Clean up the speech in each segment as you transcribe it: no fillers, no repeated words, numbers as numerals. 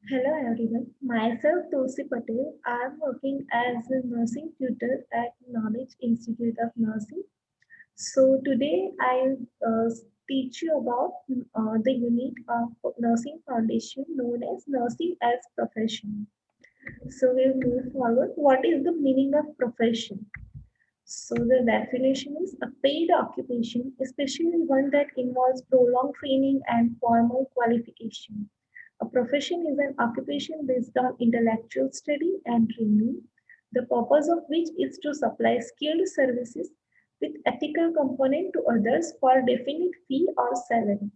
Hello everyone, myself Tulsi Patel. I am working as a nursing tutor at Knowledge Institute of Nursing. So today I teach you about the unit of nursing foundation known as nursing as profession. So we'll move forward. What is the meaning of profession? So the definition is a paid occupation, especially one that involves prolonged training and formal qualification. A profession is an occupation based on intellectual study and training, the purpose of which is to supply skilled services with ethical component to others for definite fee or salary.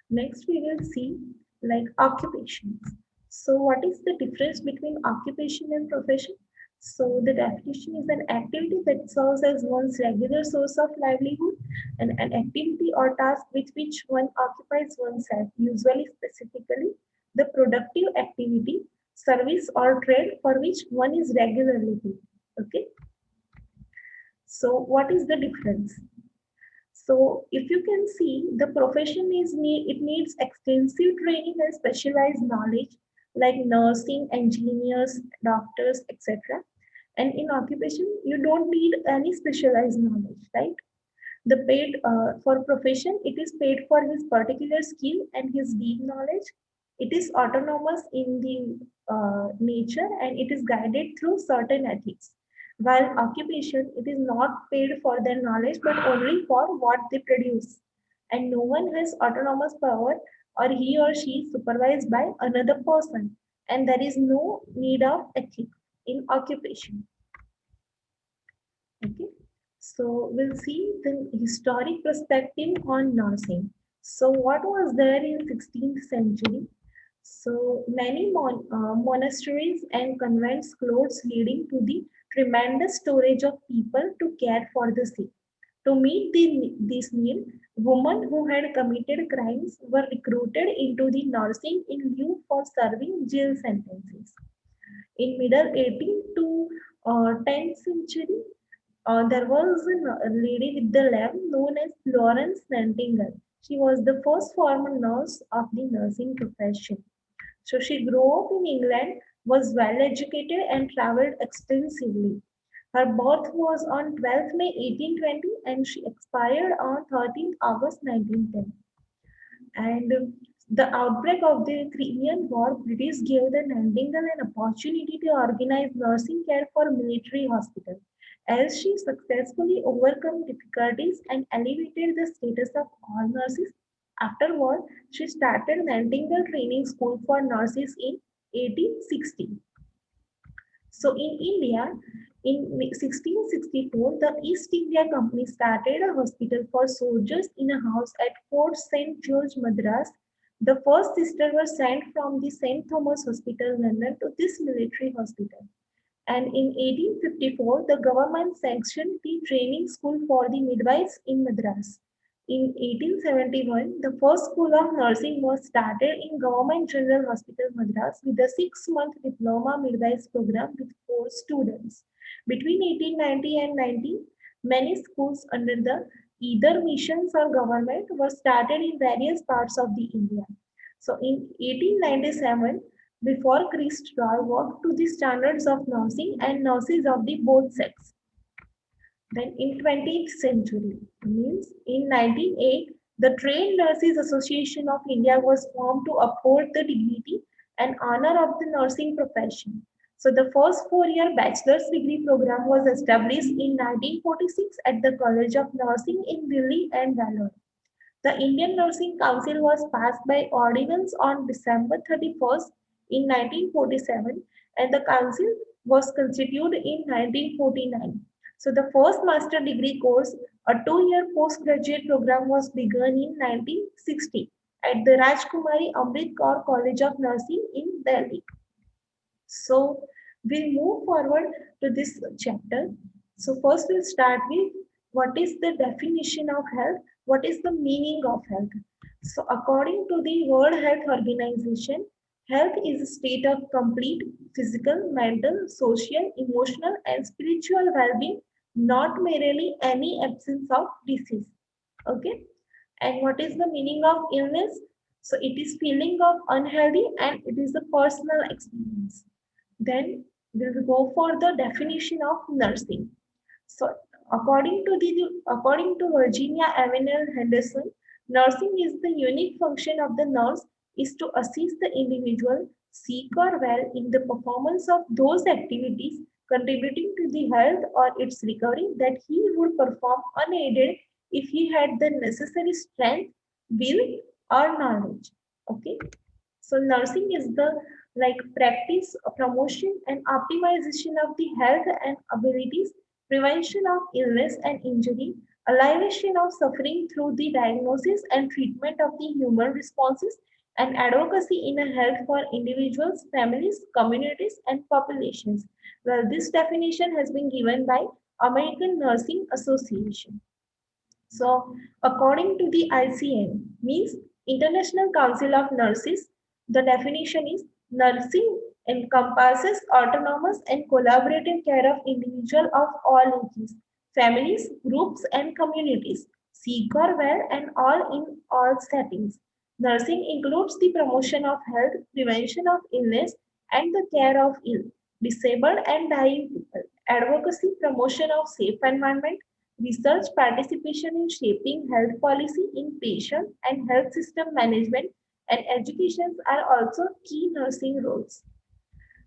Next, we will see like occupations. So, what is the difference between occupation and profession? So, the definition is an activity that serves as one's regular source of livelihood and an activity or task with which one occupies oneself, usually specifically the productive activity, service, or trade for which one is regularly paid. Okay, so what is the difference? So if you can see, the profession it needs extensive training and specialized knowledge like nursing, engineers, doctors, etc. And in occupation, you don't need any specialized knowledge, right? The paid for profession, it is paid for his particular skill and his deep knowledge. It is autonomous in the nature and it is guided through certain ethics. While occupation, it is not paid for their knowledge but only for what they produce. And no one has autonomous power or he or she is supervised by another person. And there is no need of ethics in occupation. Okay. So we'll see the historic perspective on nursing. So what was there in 16th century? So many monasteries and convents closed leading to the tremendous storage of people to care for the sick. To meet this need, women who had committed crimes were recruited into the nursing in lieu for serving jail sentences. In middle 18th to 10th century, there was a lady with the lamp known as Florence Nightingale. She was the first former nurse of the nursing profession. So she grew up in England, was well educated, and traveled extensively. Her birth was on 12th May 1820 and she expired on 13th August 1910. And the outbreak of the Crimean War, British gave the Nightingale an opportunity to organize nursing care for military hospitals. As she successfully overcome difficulties and elevated the status of all nurses, afterward she started Nightingale Training School for Nurses in 1860. So in India, in 1664, the East India Company started a hospital for soldiers in a house at Fort St. George, Madras. The first sister was sent from the St. Thomas Hospital, London, to this military hospital. And in 1854, the government sanctioned the training school for the midwives in Madras. In 1871, the first school of nursing was started in Government General Hospital, Madras, with a 6-month diploma midwives program with 4 students. Between 1890 and 90, many schools under the either missions or government were started in various parts of the India. So in 1897, before Christ Roy worked to the standards of nursing and nurses of the both sex. Then in 20th century, means in 1908, the Trained Nurses Association of India was formed to uphold the dignity and honor of the nursing profession. So the first 4-year bachelor's degree program was established in 1946 at the College of Nursing in Delhi and Bangalore. The Indian Nursing Council was passed by ordinance on December 31st in 1947 and the council was constituted in 1949. So the first master degree course, a 2-year postgraduate program was begun in 1960 at the Rajkumari Amrit Kaur College of Nursing in Delhi. So we'll move forward to this chapter. So first we'll start with what is the definition of health? What is the meaning of health? So according to the World Health Organization, health is a state of complete physical, mental, social, emotional and spiritual well-being, not merely any absence of disease. Okay? And what is the meaning of illness? So it is feeling of unhealthy and it is a personal experience. Then we'll go for the definition of nursing. So according to Virginia Avenel Henderson, nursing is the unique function of the nurse is to assist the individual sick or well in the performance of those activities contributing to the health or its recovery that he would perform unaided if he had the necessary strength, will, or knowledge. Okay. So nursing is the like practice, promotion, and optimization of the health and abilities, prevention of illness and injury, alleviation of suffering through the diagnosis and treatment of the human responses, and advocacy in a health for individuals, families, communities, and populations. Well, this definition has been given by American Nursing Association. So, according to the ICN, means International Council of Nurses, the definition is nursing encompasses autonomous and collaborative care of individuals of all ages, families, groups, and communities, sick or well, and all in all settings. Nursing includes the promotion of health, prevention of illness, and the care of ill, disabled, and dying people. Advocacy, promotion of safe environment, research, participation in shaping health policy in patient and health system management, and education are also key nursing roles.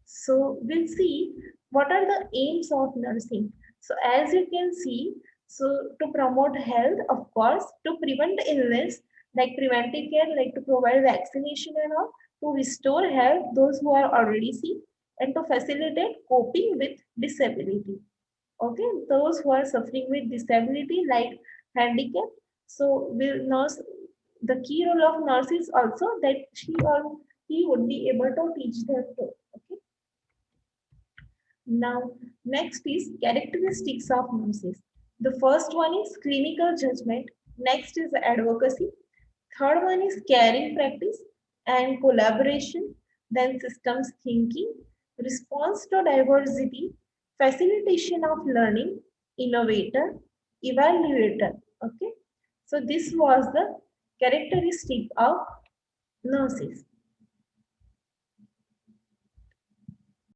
So we'll see what are the aims of nursing. So as you can see, so to promote health, of course, to prevent illness, like preventive care, like to provide vaccination and all, to restore health, those who are already sick, and to facilitate coping with disability. Okay, those who are suffering with disability like handicap. So will nurse, the key role of nurse is also that she or he would be able to teach them too. Okay. Now, next is characteristics of nurses. The first one is clinical judgment. Next is advocacy. Third one is caring practice and collaboration. Then systems thinking, response to diversity, facilitation of learning, innovator, evaluator. Okay. So this was the characteristic of nurses.